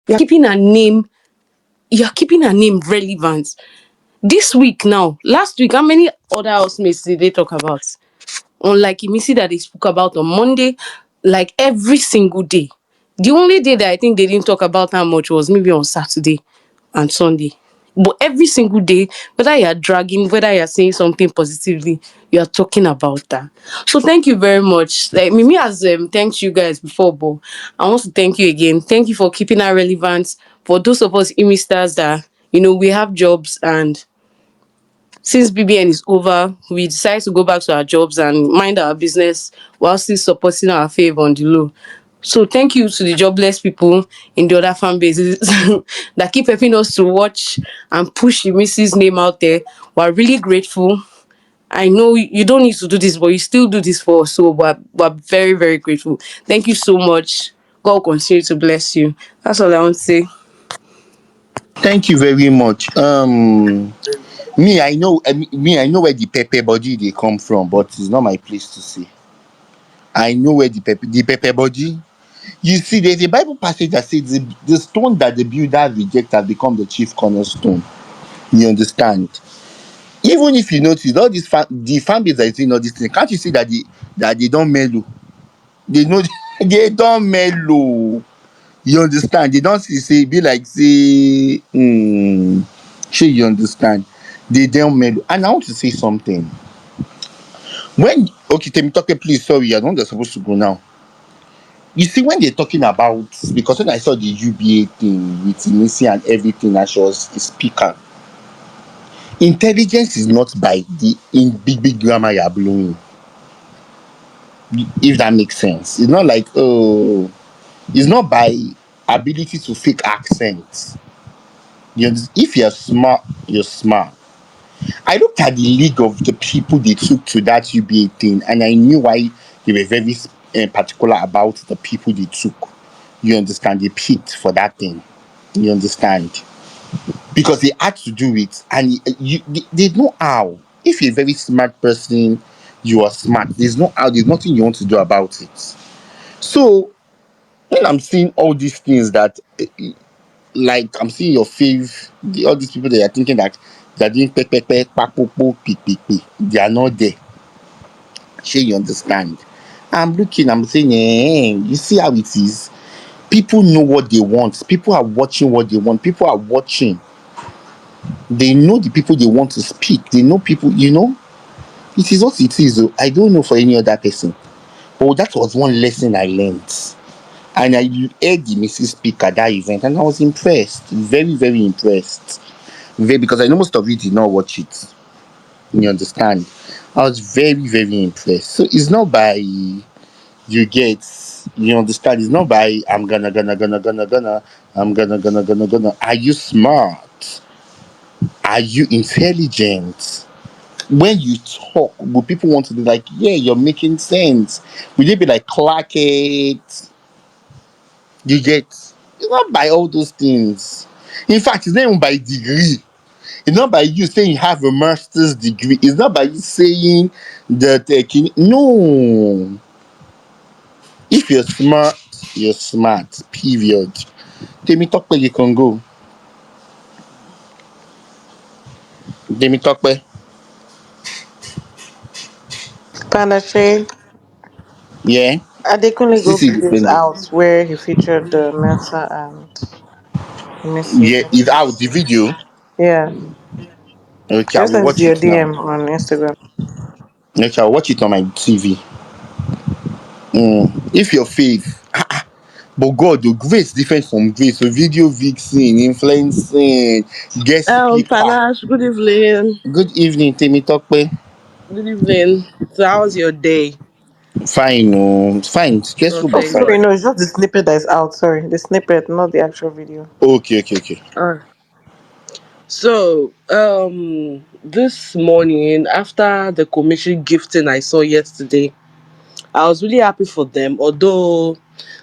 You're keeping her name, you're keeping her name relevant. This week now, last week, how many other housemates did they talk about? Unlike Imisi that they spoke about on Monday, like every single day. The only day that I think they didn't talk about how much was maybe on Saturday and Sunday. But every single day, whether you're dragging, whether you're saying something positively, you're talking about that. So thank you very much. Like Mimi has thanked you guys before, but I want to thank you again. Thank you for keeping our relevant. For those of us Imi stars that we have jobs, and since BBN is over, we decide to go back to our jobs and mind our business while still supporting our fave on the low. So thank you to the jobless people in the other fan bases that keep helping us to watch and push the Missus name out there. We're really grateful. I know you don't need to do this, but you still do this for us. So we're very, very grateful. Thank you so much. God will continue to bless you. That's all I want to say. Thank you very much. Me, I know where the pepper body they come from, but it's not my place to say. I know where the pepper body. You see, there's a Bible passage that says the stone that the builder reject has become the chief cornerstone. You understand? Even if you notice all this the fan base that is doing all this thing, can't you see that they don't mellow? They know they don't mellow. You understand? They don't say be like say sure you understand. They don't mellow. And I want to say something. When okay, tell me talking please, sorry, I don't supposed to go now. You see, when they're talking about because when I saw the UBA thing with Inisi and everything, and she was a speaker, intelligence is not by the in big grammar you're blowing. If that makes sense, it's not like it's not by ability to fake accents. If you're smart, you're smart. I looked at the league of the people they took to that UBA thing, and I knew why they were very particular about the people they took. You understand? They picked for that thing. You understand? Because they had to do it, and they know how. If you're a very smart person, you are smart. There's no how. There's nothing you want to do about it. So when I'm seeing all these things that like I'm seeing your fave, all these people that are thinking that they're doing pepepe, papopo, pipipi, they are not there. Sure, you understand? I'm looking, I'm saying, you see how it is? People know what they want. People are watching what they want. People are watching. They know the people they want to speak. They know people. It is what it is. I don't know for any other person. But that was one lesson I learned. And I heard the Mrs. speak at that event, and I was impressed. Very, very impressed. Because I know most of you did not watch it. You understand? I was very, very impressed. So it's not by you get, you understand? It's not by I'm gonna. Are you smart? Are you intelligent? When you talk, will people want to be like, yeah, you're making sense? Will they be like, clack it? You get? It's not by all those things. In fact, it's not even by degree. It's not by you saying you have a master's degree. It's not by you saying that no. If you're smart, you're smart. Period. Temi talk where you can go. Temi talk where. Panache, Yeah. Adekunle Still Gold see the videos friendly. out where he featured Mensa and Missy. Yeah, it's out the video. Yeah, Okay, I just will sent it to watch your it now. DM on Instagram. Okay, I'll watch it on my TV. If your faith, but God, the grace different from grace. So video vixen, influencing, guest speaker. Panache, good evening. Good evening, Temi Tokpe. Good evening. So how was your day? Fine, oh, fine, Oh, stressful but Oh, thank fine. sorry, God. no, it's just the snippet that is out. Sorry, the snippet, not the actual video. Okay, okay, okay. So, this morning after the commission gifting I saw yesterday, I was really happy for them. Although,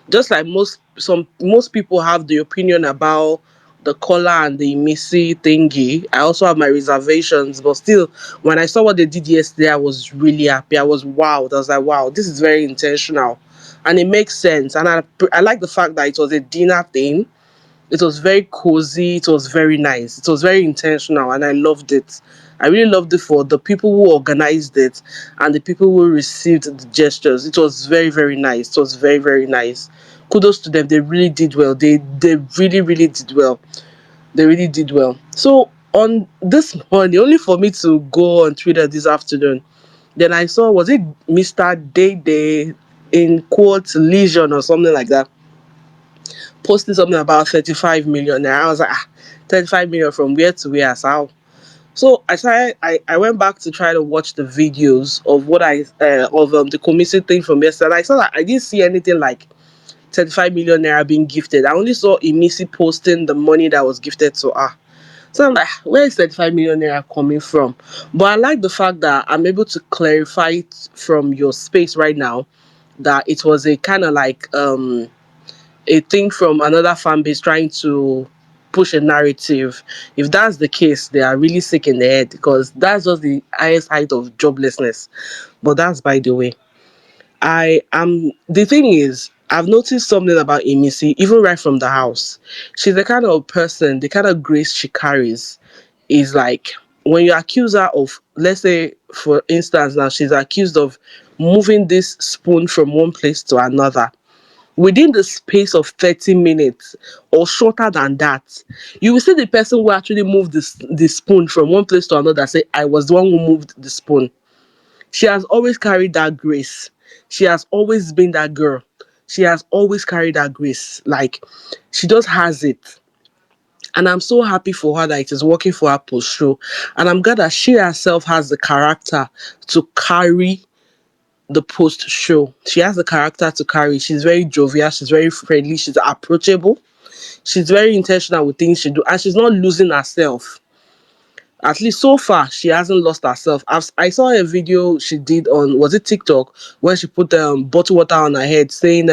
just like most people have the opinion about the collar and the Missy thingy, I also have my reservations. But still, when I saw what they did yesterday, I was really happy. I was wowed. I was like, wow, this is very intentional, and it makes sense. And I like the fact that it was a dinner thing. It was very cozy. It was very nice. It was very intentional, and I loved it. I really loved it for the people who organized it and the people who received the gestures. It was very, very nice. It was very, very nice. Kudos to them. They really did well. They really, really did well. They really did well. So on this morning, only for me to go on Twitter this afternoon, then I saw, was it Mr. Day Day in quotes Legion or something like that, posting something about 35 million. And I was like, 35 million from where to where? How? So I went back to try to watch the videos of what I of the Komisi thing from yesterday. And I saw that I didn't see anything like 35 million naira being gifted. I only saw Emisi posting the money that was gifted to her. So I'm like, where is 35 million naira coming from? But I like the fact that I'm able to clarify it from your space right now, that it was a kind of like a thing from another fan base trying to push a narrative. If that's the case, they are really sick in the head, because that's just the highest height of joblessness. But that's by the way. I am the thing is, I've noticed something about Emisi, even right from the house. She's the kind of person, the kind of grace she carries is like, when you accuse her of, let's say for instance now, she's accused of moving this spoon from one place to another. Within the space of 30 minutes or shorter than that, you will see the person who actually moved the spoon from one place to another say, I was the one who moved the spoon. She has always carried that grace. She has always been that girl. She has always carried that grace. Like, she just has it. And I'm so happy for her that it is working for her post show. And I'm glad that she herself has the character to carry the post show. She has the character to carry. She's very jovial. She's very friendly. She's approachable. She's very intentional with things she do. And she's not losing herself. At least so far, she hasn't lost herself. I saw a video she did on, was it TikTok, where she put bottle water on her head saying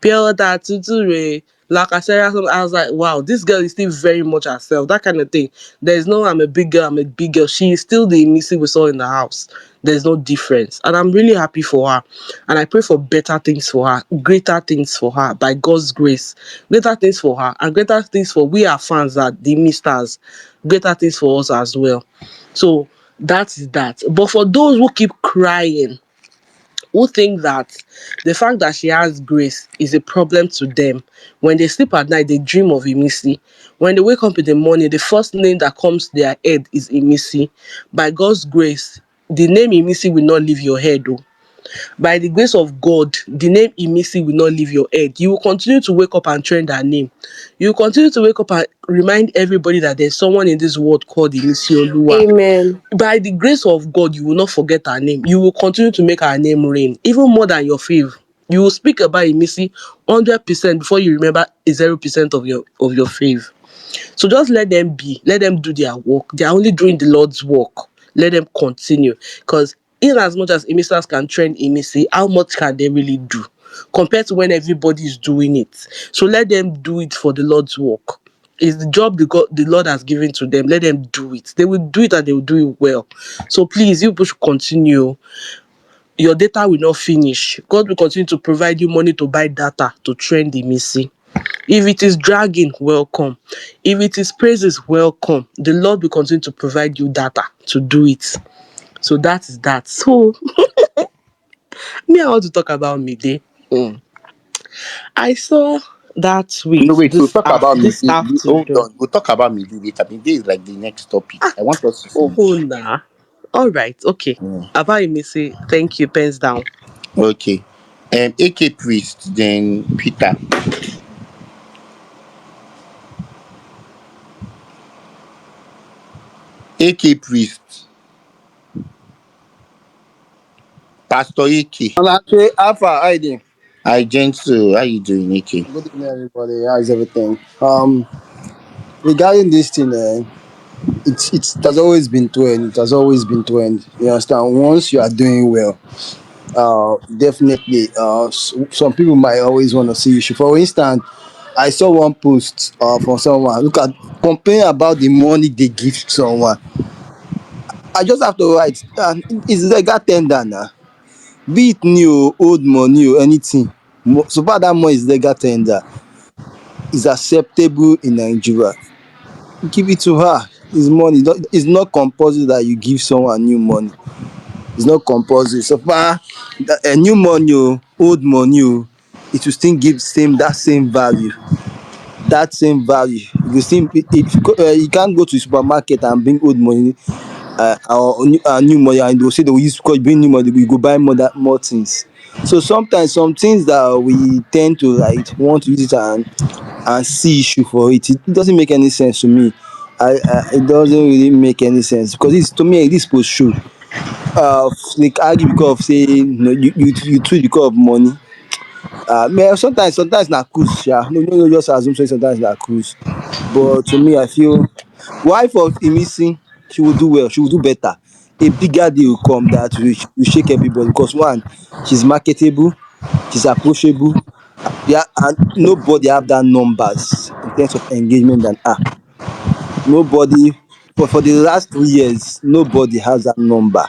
pure water tuture like I said. I was like, wow, this girl is still very much herself, that kind of thing. There's no I'm a big girl, I'm a big girl. She is still the Missy we saw in the house. There's no difference, and I'm really happy for her, and I pray for better things for her, greater things for her, by God's grace. Greater things for her, and greater things for we are fans, that the misters, greater things for us as well. So that is that. But for those who keep crying, who think that the fact that she has grace is a problem to them, when they sleep at night, they dream of Emisi. When they wake up in the morning, the first name that comes to their head is Emisi. By God's grace, the name Emisi will not leave your head, though. By the grace of God, the name Emisi will not leave your head. You will continue to wake up and trend her name. You will continue to wake up and remind everybody that there's someone in this world called Emisi Oluwa. Amen. By the grace of God, you will not forget her name. You will continue to make her name reign, even more than your fave. You will speak about Emisi 100% before you remember 0% of your fave. So just let them be. Let them do their work. They are only doing the Lord's work. Let them continue. Because in as much as emissaries can train emissary, how much can they really do compared to when everybody is doing it? So let them do it for the Lord's work. It's the job the Lord has given to them. Let them do it. They will do it, and they will do it well. So please, you should continue. Your data will not finish. God will continue to provide you money to buy data to train the emissary. If it is dragging, welcome. If it is praises, welcome. The Lord will continue to provide you data to do it. So that is that. So me, I want to talk about midday. I saw that tweet No, wait, we'll talk about this midday. Hold afternoon. on. We'll talk about midday later. Midday is like the next topic. I want us to Oh finish. nah. All right, okay. Mm. About Missy, thank you. Pens down. Okay. AK Priest, then Peter. AK Priest. Pastor AK. And actually, Alpha, how you doing? Hi, Gentle. How you doing, AK? Good evening, everybody. How is everything? Regarding this thing, it has always been trend. It has always been trend. You understand? Once you are doing well, definitely, some people might always want to see you. For instance, I saw one post from someone. Look at complain about the money they give someone. I just have to write. It's legal tender now. Be it new, old money, or anything. So far that money is legal tender. is acceptable in Nigeria, give it to her. It's money. It's not compulsory that you give someone new money. It's not compulsory. So far, a new money, old money, it will still give same value. That same value. You will still, you can't go to the supermarket and bring old money, new money, and they will say they will use, because you bring new money, you go buy more things. So sometimes some things that we tend to like want to use it and see issue for it, it doesn't make any sense to me. It doesn't really make any sense, because this, to me, this post show, like argue because of say, you tweet because of money. Man, sometimes na cruise sha, no just assume say sometimes na cruise. But to me, I feel wife of Emisi, she will do well, she will do better. A bigger deal will come that will shake everybody, because one, she's marketable, she's approachable, yeah, and nobody have that numbers in terms of engagement than her. Nobody, for the last 3 years, nobody has that number.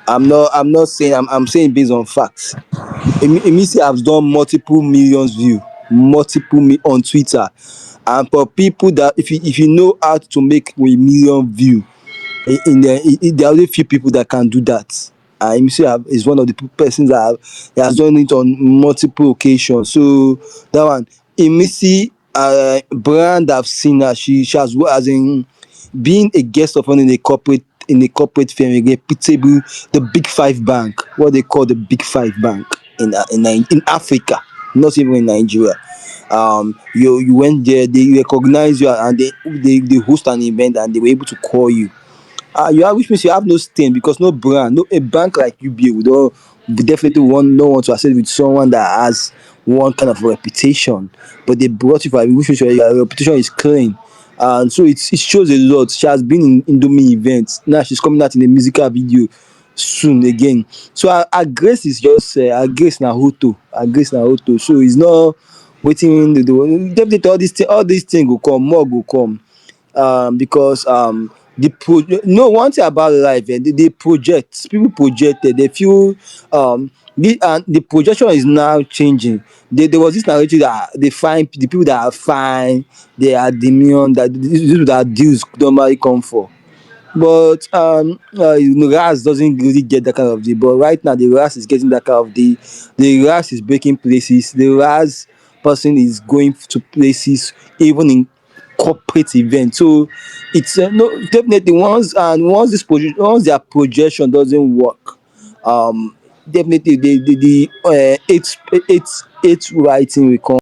I'm not saying, I'm saying based on facts. Emisi has done multiple millions view, on Twitter, and for people that, if you know how to make a million view, there are only few people that can do that. Emisi is one of the persons that he has done it on multiple occasions. So that one, Emisi, brand I've seen her, she has, as in, being a guest of honor in a corporate firm, a reputable, the big five bank, what they call the big five bank in Africa, not even in Nigeria. You went there, they recognize you, and they host an event, and they were able to call you. Which means you have no stain, because no brand, no, a bank like UBA would all we definitely want no one to associate with someone that has one kind of reputation. But they brought you for, which means your reputation is clean. And so it shows a lot. She has been in Indomie events. Now she's coming out in a musical video soon again. So her grace is just, her grace na hoto. Her grace na hoto. So it's not waiting the do. Definitely all these things will come, more will come, because no, one thing about life, they project, people projected, they feel, the projection is now changing. There was this narrative that they find the people that are fine, they are demure, that these people that deals normally come for. But RAS doesn't really get that kind of deal. But right now, the RAS is getting that kind of deal. The RAS is breaking places. The RAS person is going to places, even in corporate events. So it's, no, definitely, once their projection doesn't work, definitely the eight writing will come.